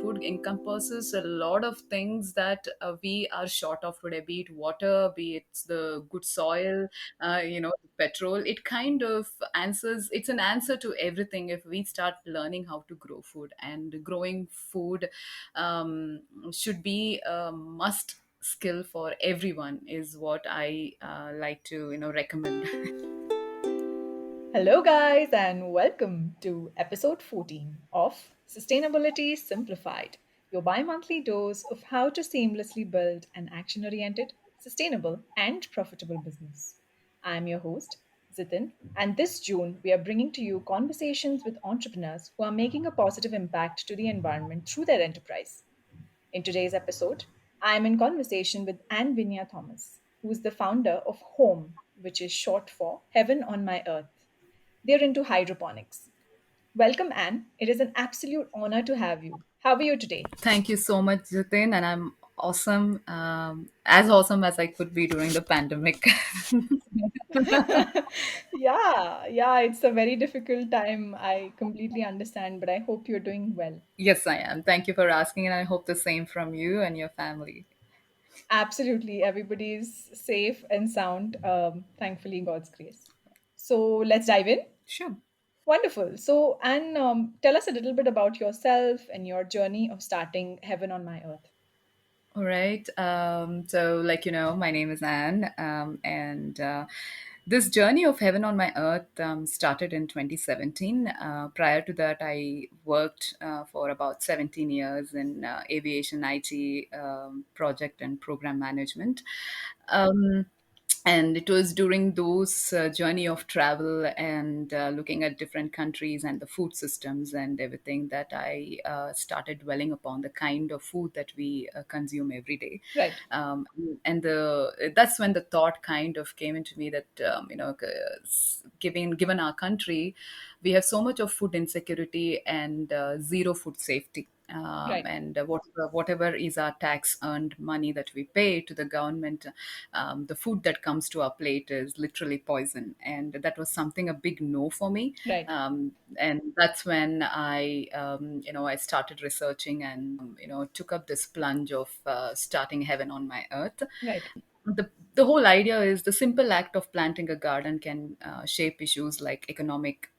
food encompasses a lot of things that we are short of today, be it water, be it the good soil, petrol. It kind of answers, it's an answer to everything if we start learning how to grow food. And growing food should be a must skill for everyone, is what I like to recommend. Hello, guys, and welcome to episode 14 of Sustainability Simplified, your bi monthly dose of how to seamlessly build an action oriented, sustainable, and profitable business. I'm your host, Zitin, and this June we are bringing to you conversations with entrepreneurs who are making a positive impact to the environment through their enterprise. In today's episode, I am in conversation with Ann Vinya Thomas, who is the founder of Home, which is short for Heaven on My Earth. They're into hydroponics. Welcome, Anne. It is an absolute honor to have you. How are you today? Thank you so much, Jitin, and I'm awesome, as awesome as I could be during the pandemic. Yeah, it's a very difficult time. I completely understand, but I hope you're doing well. Yes, I am. Thank you for asking, and I hope the same from you and your family. Absolutely, everybody is safe and sound, thankfully, God's grace. So let's dive in. Sure. Wonderful. So, Anne, tell us a little bit about yourself and your journey of starting Heaven on My Earth. All right. So, my name is Anne, and this journey of heaven on my earth started in 2017. Prior to that, I worked for about 17 years in aviation IT, project and program management. Um, and it was during those journey of travel and looking at different countries and the food systems and everything that I started dwelling upon the kind of food that we consume every day. Right. And that's when the thought kind of came into me that given our country, we have so much of food insecurity and zero food safety. Right. And whatever is our tax earned money that we pay to the government, the food that comes to our plate is literally poison. And that was something a big no for me. Right. And that's when I started researching and, took up this plunge of starting Heaven on My Earth. Right. The whole idea is the simple act of planting a garden can shape issues like economics,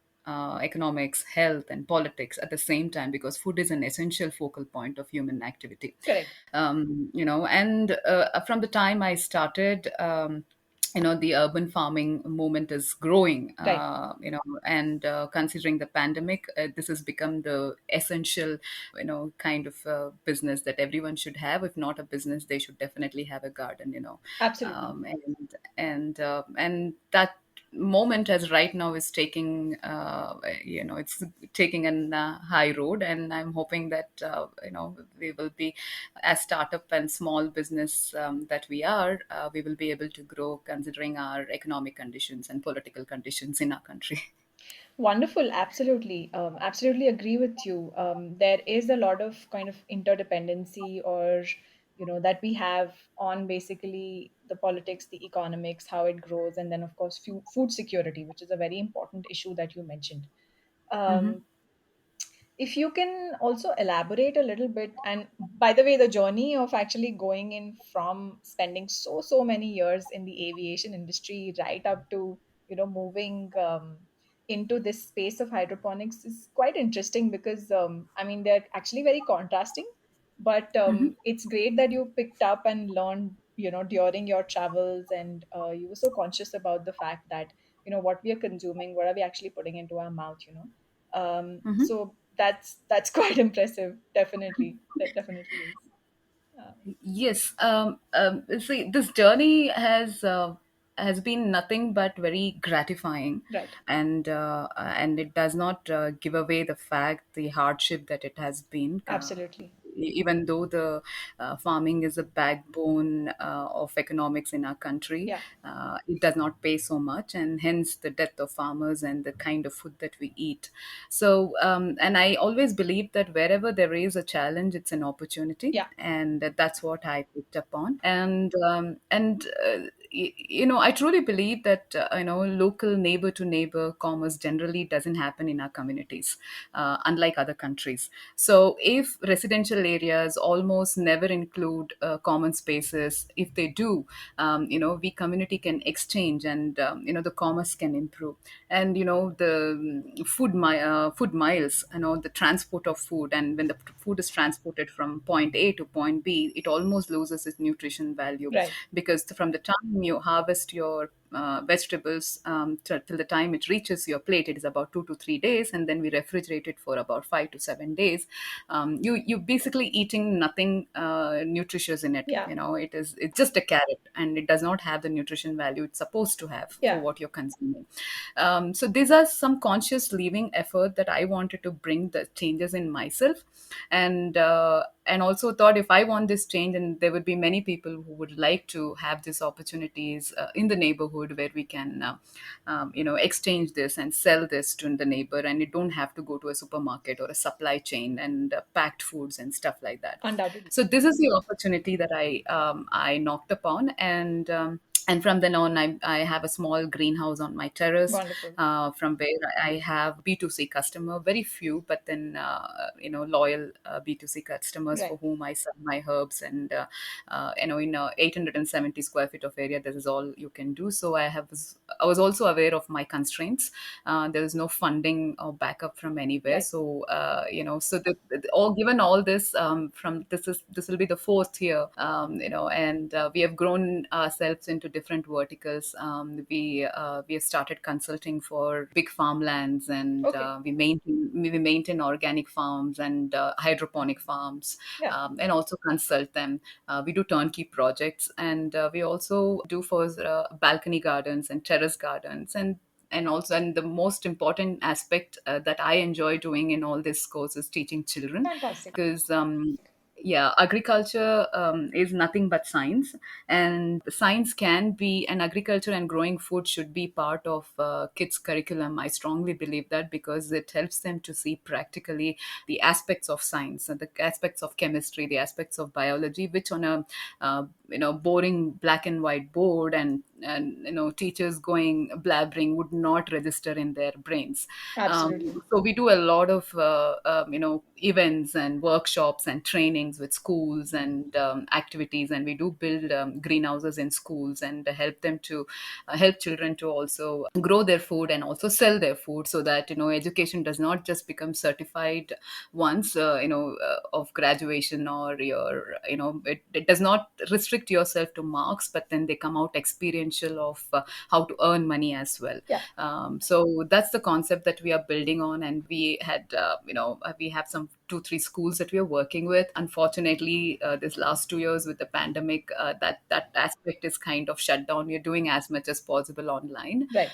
health, and politics at the same time, because food is an essential focal point of human activity. Correct. And from the time I started, the urban farming movement is growing, Right. and considering the pandemic, this has become the essential, kind of business that everyone should have. If not a business, they should definitely have a garden, Absolutely. and that moment as right now is taking it's taking a high road, and I'm hoping that we will be, as startup and small business that we are, we will be able to grow considering our economic conditions and political conditions in our country. Wonderful. Absolutely. Absolutely agree with you. There is a lot of kind of interdependency or, that we have on basically the politics, the economics, how it grows, and then, of course, food security, which is a very important issue that you mentioned. Hmm. Um, if you can also elaborate a little bit, and by the way, the journey of actually going in from spending so many years in the aviation industry right up to moving into this space of hydroponics is quite interesting because I mean they're actually very contrasting, but Hmm. it's great that you picked up and learned during your travels, and you were so conscious about the fact that what we are consuming, what are we actually putting into our mouth. Hmm. So that's quite impressive. Definitely, that definitely is. Yes. See, this journey has been nothing but very gratifying, Right. and it does not give away the fact, the hardship that it has been. Absolutely. Even though the farming is a backbone of economics in our country, Yeah. it does not pay so much, and hence the death of farmers and the kind of food that we eat. So, and I always believe that wherever there is a challenge, it's an opportunity, Yeah. and that's what I picked up on. And I truly believe that local neighbor to neighbor commerce generally doesn't happen in our communities, unlike other countries. So if residential areas almost never include common spaces, if they do, we community can exchange, and the commerce can improve. And the food miles, the transport of food, and when the food is transported from point A to point B, it almost loses its nutrition value, Right. because from the time you harvest your vegetables till the time it reaches your plate, it is about 2 to 3 days, and then we refrigerate it for about 5 to 7 days. You basically eating nothing nutritious in it. Yeah. It's just a carrot, and it does not have the nutrition value it's supposed to have for Yeah. what you're consuming. So these are some conscious living effort that I wanted to bring the changes in myself, and also thought if I want this change, and there would be many people who would like to have these opportunities in the neighborhood where we can exchange this and sell this to the neighbor, and you don't have to go to a supermarket or a supply chain and packed foods and stuff like that. Undoubtedly. So this is the opportunity that I knocked upon, and from then on, I have a small greenhouse on my terrace, Wonderful. from where I have B2C customer, very few, but then loyal B2C customers for Right. whom I sell my herbs, and in 870 square feet of area, this is all you can do. So I was also aware of my constraints. There is no funding or backup from anywhere. Right. So so all given all this, from this will be the fourth year, and we have grown ourselves into different verticals. We have started consulting for big farmlands, and Okay. we maintain organic farms and hydroponic farms, Yeah. and also consult them. We do turnkey projects, and we also do for balcony gardens and terrace gardens, and the most important aspect that I enjoy doing in all this course is teaching children, Fantastic. because yeah, agriculture is nothing but science, and science can be, and agriculture and growing food should be part of kids curriculum. I strongly believe that, because it helps them to see practically the aspects of science, and the aspects of chemistry, the aspects of biology, which on a boring black and white board, and teachers going blabbering would not register in their brains. Absolutely. So we do a lot of events and workshops and trainings with schools and activities, and we do build greenhouses in schools, and help children to also grow their food and also sell their food, so that education does not just become certified once of graduation, or it does not restrict yourself to marks, but then they come out experiential of how to earn money as well. Yeah. So that's the concept that we are building on, and we have some 2 3 schools that we are working with. Unfortunately, this last 2 years with the pandemic, that aspect is kind of shut down. We're doing as much as possible online. Right.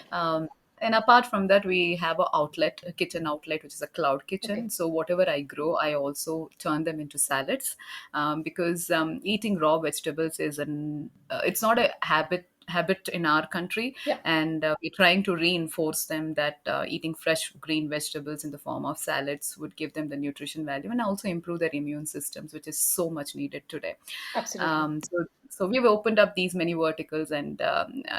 And apart from that, we have a kitchen outlet, which is a cloud kitchen. Okay. So whatever I grow, I also turn them into salads, because eating raw vegetables it's not a habit in our country, Yeah. and we're trying to reinforce them that eating fresh green vegetables in the form of salads would give them the nutrition value, and also improve their immune systems, which is so much needed today. Absolutely. So we've opened up these many verticals, and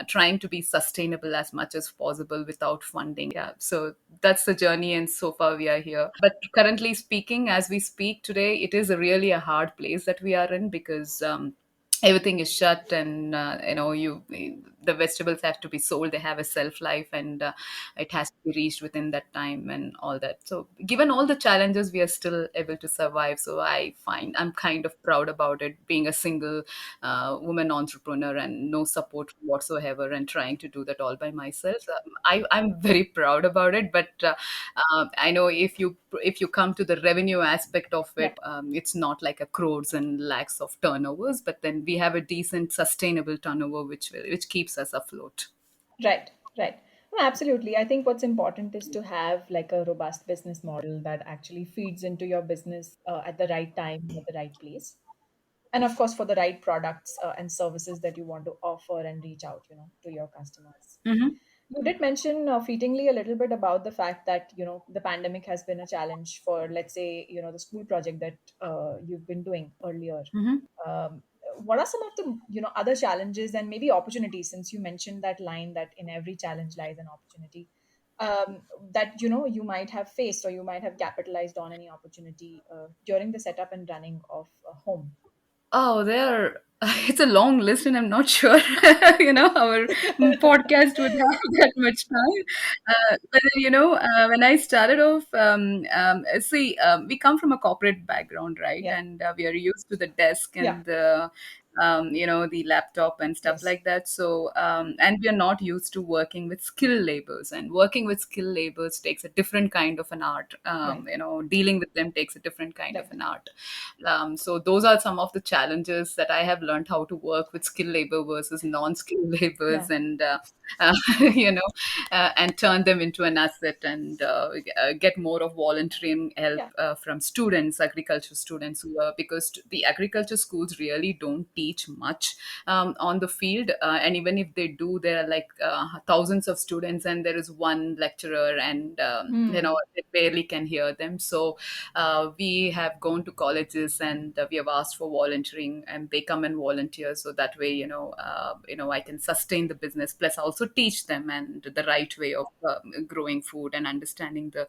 trying to be sustainable as much as possible without funding. Yeah, so that's the journey, and so far we are here. But currently speaking, as we speak today, it is really a hard place that we are in, because everything is shut, and the vegetables have to be sold. They have a shelf life, and it has to be reached within that time and all that. So given all the challenges, we are still able to survive. So I find I'm kind of proud about it, being a single woman entrepreneur and no support whatsoever, and trying to do that all by myself. I'm very proud about it. But I know if you come to the revenue aspect of Yeah. it, it's not like a crores and lakhs of turnovers, but then we have a decent sustainable turnover, which keeps us afloat. Right. Right. No, absolutely. I think what's important is to have like a robust business model that actually feeds into your business at the right time, at the right place. And of course, for the right products and services that you want to offer and reach out, to your customers. Hmm. You did mention fleetingly a little bit about the fact that the pandemic has been a challenge for, let's say, the school project that you've been doing earlier. Hmm. Um, what are some of the other challenges and maybe opportunities, since you mentioned that line that in every challenge lies an opportunity, that you might have faced or you might have capitalized on any opportunity during the setup and running of a home? Oh, there. It's a long list, and I'm not sure, our podcast would have that much time. But when I started off, see, we come from a corporate background, right? Yeah. And we are used to the desk Yeah. and the laptop and stuff Yes. like that. So, and we are not used to working with skilled labors, and working with skilled labors takes a different kind of an art. Right. Dealing with them takes a different kind of Right. an art. So those are some of the challenges that I have learned, how to work with skilled labor versus non-skilled Yeah. labors, and uh, you know, and turn them into an asset, and get more of volunteering help Yeah. from students, agriculture students, because the agriculture schools really don't teach much on the field, and even if they do, there are like thousands of students, and there is one lecturer, and Hmm. they barely can hear them. So we have gone to colleges, and we have asked for volunteering, and they come and volunteer, so that way I can sustain the business, plus also teach them and the right way of growing food, and understanding the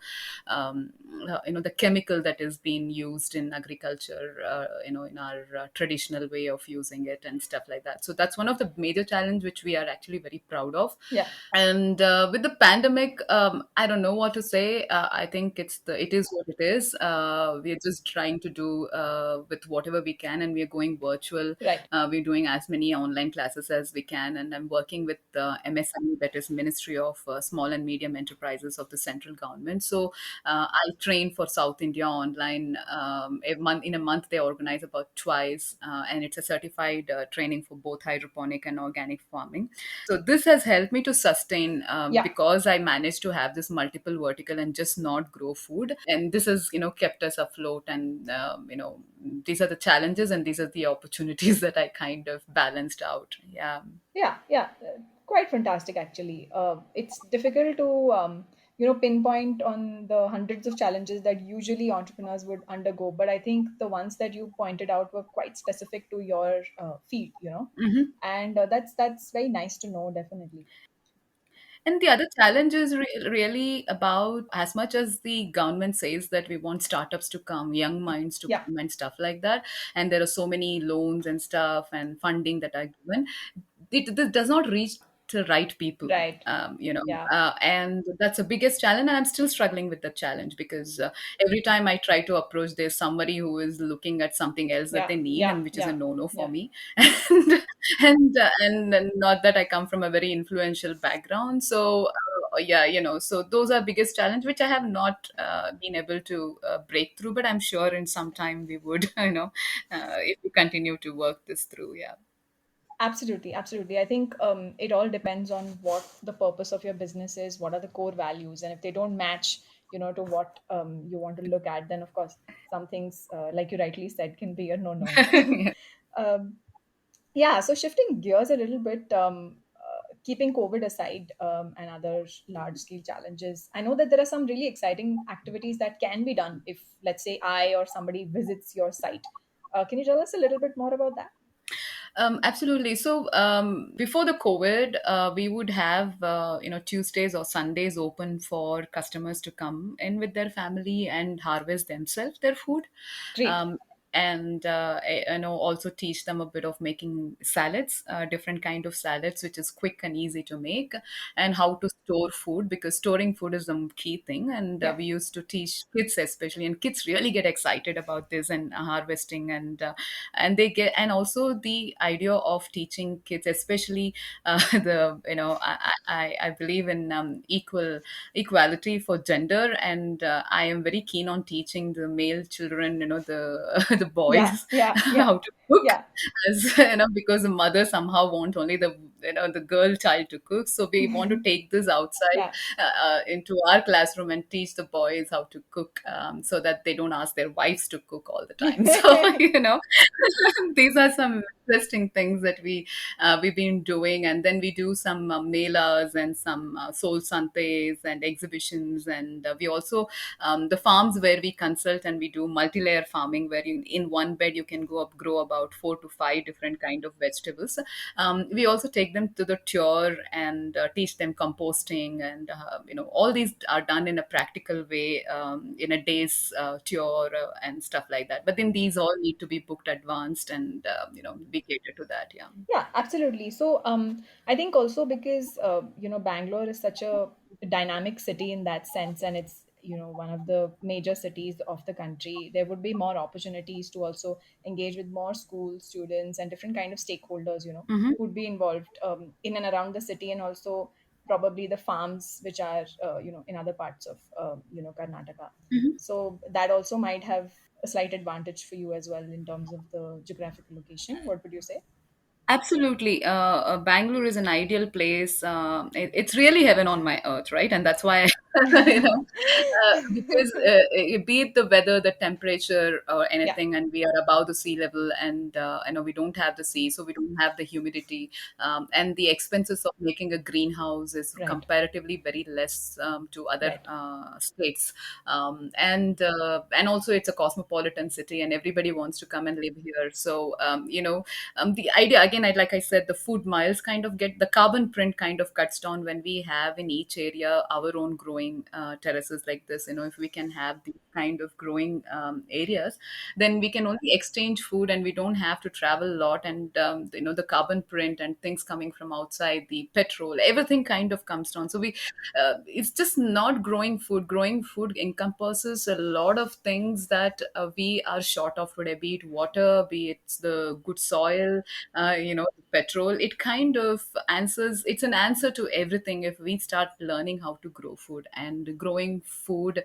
chemical that is being used in agriculture, in our traditional way of using it and stuff like that. So that's one of the major challenge which we are actually very proud of. Yeah. And with the pandemic, I don't know what to say. I think it is what it is. We're just trying to do with whatever we can, and we're going virtual. Right. We're doing as many online classes as we can, and I'm working with MSME, that is Ministry of Small and Medium Enterprises of the central government. So I train for South India online. In a month, they organize about twice, and it's a certified training for both hydroponic and organic farming. So this has helped me to sustain, Yeah. because I managed to have this multiple vertical and just not grow food, and this has kept us afloat. And these are the challenges and these are the opportunities that I kind of balanced out. Yeah. Yeah. Yeah. Quite fantastic, actually. It's difficult to pinpoint on the hundreds of challenges that usually entrepreneurs would undergo, but I think the ones that you pointed out were quite specific to your field, Mhm. and that's very nice to know, definitely. And the other challenge is really about, as much as the government says that we want startups to come, young minds to Yeah. come, and stuff like that, and there are so many loans and stuff and funding that are given, it does not reach the right people. Right. Yeah. And that's the biggest challenge, and I'm still struggling with the challenge, because every time I try to approach, there's somebody who is looking at something else that Yeah. they need, Yeah. and which is a Yeah. no-no for Yeah. me. And not that I come from a very influential background. So yeah, so those are biggest challenge which I have not been able to break through, but I'm sure in some time we would, if we continue to work this through. Yeah. Absolutely, absolutely. I think it all depends on what the purpose of your business is, what are the core values, and if they don't match, to what you want to look at, then of course some things, like you rightly said, can be a no-no. Yeah. um, yeah. So shifting gears a little bit, keeping COVID aside and other large-scale challenges, I know that there are some really exciting activities that can be done if, let's say, I or somebody visits your site. Can you tell us a little bit more about that? Absolutely. So before the COVID, we would have Tuesdays or Sundays open for customers to come in with their family and harvest themselves their food. Great. Um, and also teach them a bit of making salads, different kind of salads, which is quick and easy to make, and how to store food, because storing food is the key thing. And Yeah. we used to teach kids especially, and kids really get excited about this and harvesting, and they get, and also the idea of teaching kids, especially the I believe in equality for gender, and I am very keen on teaching the male children, the the Yeah. boys, Yeah. Yeah. how to cook, Yeah. as because the mother somehow want only the girl child to cook. So we want to take this outside Yeah. into our classroom and teach the boys how to cook, so that they don't ask their wives to cook all the time. So these are some interesting things that we've been doing. And then we do some melas and some soul santes and exhibitions. And we also the farms where we consult, and we do multi-layer farming, where in one bed you can grow about 4 to 5 different kind of vegetables. We also take them to the tour and teach them composting, and all these are done in a practical way, in a day's tour and stuff like that. But then these all need to be booked advanced, and we cater to that. Yeah. Yeah, absolutely. So, I think also because Bangalore is such a dynamic city in that sense, and it's one of the major cities of the country. There would be more opportunities to also engage with more school students and different kind of stakeholders, Hmm. who'd be involved in and around the city, and also probably the farms which are in other parts of Karnataka. So that also might have a slight advantage for you as well in terms of the geographical location. What would you say? Absolutely. Bangalore is an ideal place. It's really heaven on my earth, right? And that's why, because be it the weather, the temperature, or Yeah, anything, and we are above the sea level, and we don't have the sea, so we don't have the humidity, and the expenses of making a greenhouse is right, comparatively very less to other right. states, and also it's a cosmopolitan city, and everybody wants to come and live here. So the idea again, like I said, the food miles kind of get the carbon print kind of cuts down when we have in each area our own growing terraces like this. If we can have these kind of growing areas, then we can only exchange food, and we don't have to travel a lot. And the carbon print and things coming from outside, the petrol, everything kind of comes down. So it's just not growing food encompasses a lot of things that we are short of today, be it water, be it the good soil, petrol. It kind of answers, it's an answer to everything if we start learning how to grow food. And growing food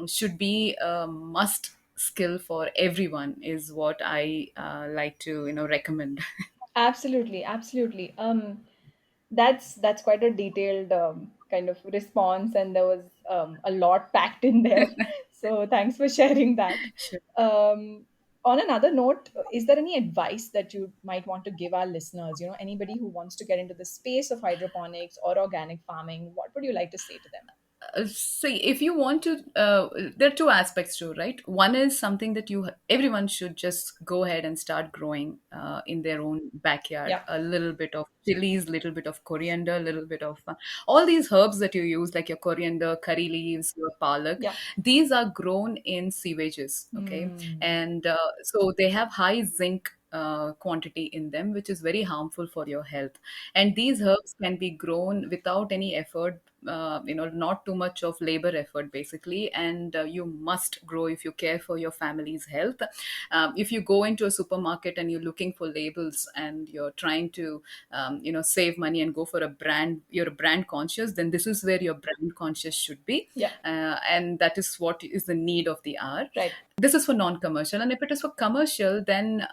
should be a must skill for everyone, is what I like to recommend. Absolutely, absolutely. That's quite a detailed kind of response, and there was a lot packed in there. So thanks for sharing that. Sure. On another note, is there any advice that you might want to give our listeners? Anybody who wants to get into the space of hydroponics or organic farming, what would you like to say to them? See, if you want to, there are two aspects to it, right? One is something that everyone should just go ahead and start growing in their own backyard. Yeah, A little bit of chilies, little bit of coriander, little bit of all these herbs that you use, like your coriander, curry leaves, your palak. yeah. These are grown in sewages, okay, Hmm. and so they have high zinc quantity in them, which is very harmful for your health. And these herbs can be grown without any effort, not too much of labor effort, basically. And you must grow if you care for your family's health. If you go into a supermarket and you're looking for labels, and you're trying to save money and go for a brand, you're a brand conscious, then this is where your brand conscious should be. Yeah, And that is what is the need of the hour. right. This is for non-commercial, and if it is for commercial, then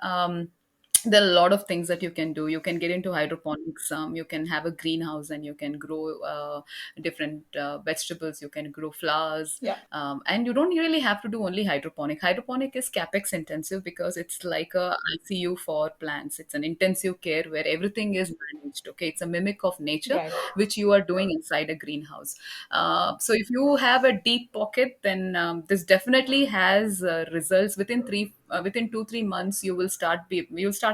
there are a lot of things that you can do. You can get into hydroponics. You can have a greenhouse, and you can grow different vegetables. You can grow flowers, Yeah, and you don't really have to do only hydroponic. Hydroponic is capex intensive because it's like a ICU for plants. It's an intensive care where everything is managed. Okay, it's a mimic of nature, right. which you are doing inside a greenhouse. So if you have a deep pocket, then this definitely has results within 2-3 months. You'll start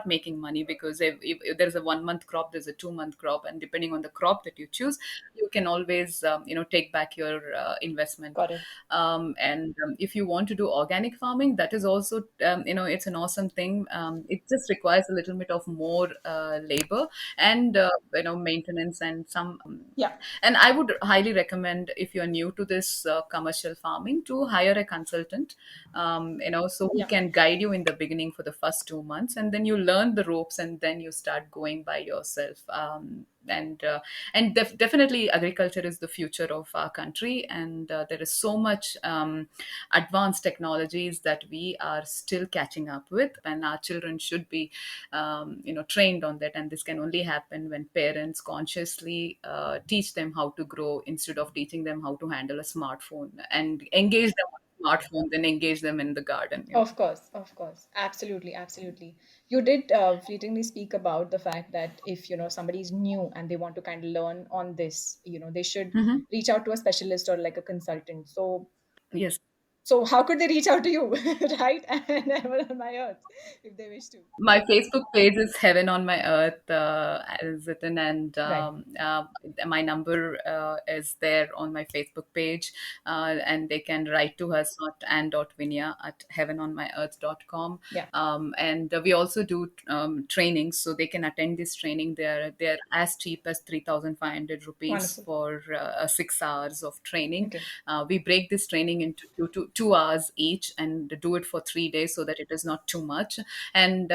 making money, because if there's a 1 month crop, there's a 2 month crop, and depending on the crop that you choose, you can always take back your investment. Got it. And if you want to do organic farming, that is also it's an awesome thing. It just requires a little bit of more labor, and maintenance, and some Yeah, and I would highly recommend, if you're new to this commercial farming, to hire a consultant, so who yeah. can guide you in the beginning for the first 2 months, and then you learn the ropes, and then you start going by yourself. Definitely, agriculture is the future of our country, and there is so much advanced technologies that we are still catching up with, and our children should be trained on that. And this can only happen when parents consciously teach them how to grow, instead of teaching them how to handle a smartphone, and engage them on a smartphone, then engage them in the garden. Of course, of course. Absolutely, absolutely. You did fleetingly speak about the fact that if, somebody's new and they want to kind of learn on this, they should Hmm. reach out to a specialist or like a consultant. So Yes. So how could they reach out to you, right? And Heaven on My Earth, if they wish to. My Facebook page is Heaven on My Earth, as written, and Right. my number is there on my Facebook page, and they can write to us at ann.vinya at heavenonmyearth.com. Yeah. And we also do trainings, so they can attend this training. They're as cheap as 3,500 rupees Wonderful. for 6 hours of training. Okay. We break this training into 2 hours each and do it for 3 days so that it is not too much. And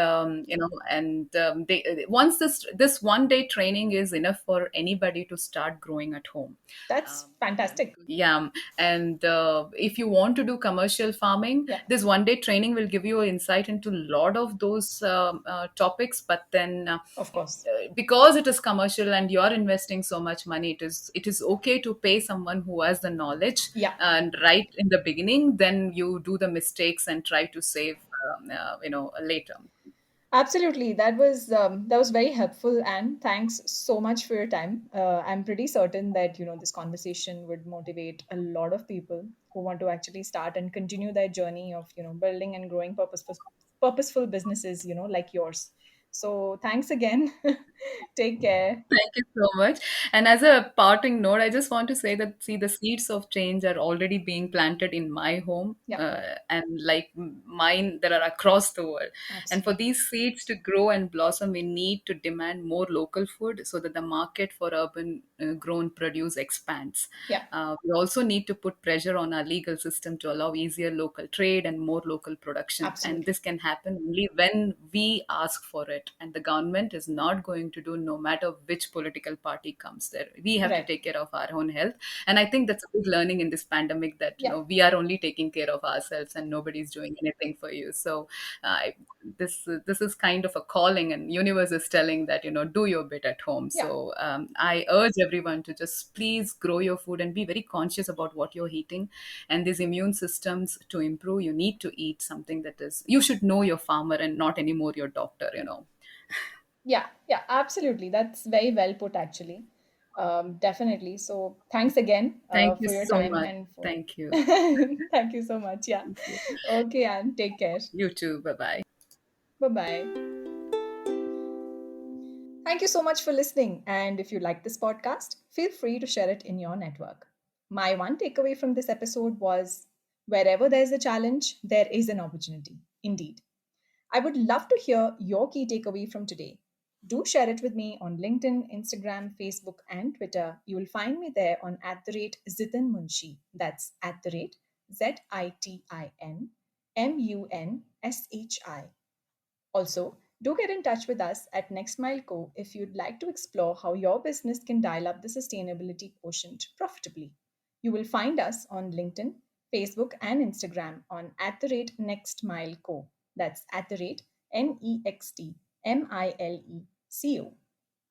they once this one day training is enough for anybody to start growing at home. That's fantastic. Yeah, and if you want to do commercial farming, Yeah, this one day training will give you an insight into a lot of those topics. But then of course. because it is commercial and you're investing so much money, it is okay to pay someone who has the knowledge, Yeah. and right in the beginning, then you do the mistakes and try to save later. Absolutely. That was very helpful, and thanks so much for your time. I'm pretty certain that this conversation would motivate a lot of people who want to actually start and continue their journey of building and growing purposeful businesses like yours. So thanks again. Take care. Thank you so much. And as a parting note, I just want to say that, see, the seeds of change are already being planted in my home. Yeah, And like mine, there are across the world. And for absolutely. these seeds to grow and blossom, we need to demand more local food so that the market for urban grown produce expands. Yeah, We also need to put pressure on our legal system to allow easier local trade and more local production. And absolutely. this can happen only when we ask for it. And the government is not going to do, no matter which political party comes there. We have to Right. take care of our own health. And I think that's a big learning in this pandemic, that Yeah. we are only taking care of ourselves and nobody's doing anything for you. So this is kind of a calling, and universe is telling that do your bit at home. Yeah. So I urge everyone to just please grow your food and be very conscious about what you're eating. And these immune systems, to improve, you need to eat something that is, you should know your farmer and not anymore your doctor. Yeah, yeah, absolutely. That's very well put, actually. Definitely. So, thanks again Thank you for your so time much. and for. Thank you. Thank you so much. Yeah. Thank you. Okay, and take care. You too. Bye bye. Bye bye. Thank you so much for listening. And if you like this podcast, feel free to share it in your network. My one takeaway from this episode was wherever there's a challenge, there is an opportunity. Indeed. I would love to hear your key takeaway from today. Do share it with me on LinkedIn, Instagram, Facebook, and Twitter. You will find me there on @Zitin Munshi. That's @ZitinMunshi. Also, do get in touch with us at Next Mile Co. if you'd like to explore how your business can dial up the sustainability quotient profitably. You will find us on LinkedIn, Facebook, and Instagram on @Next Mile Co. That's @NEXTMILECO.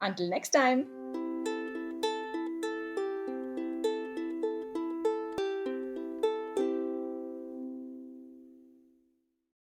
Until next time.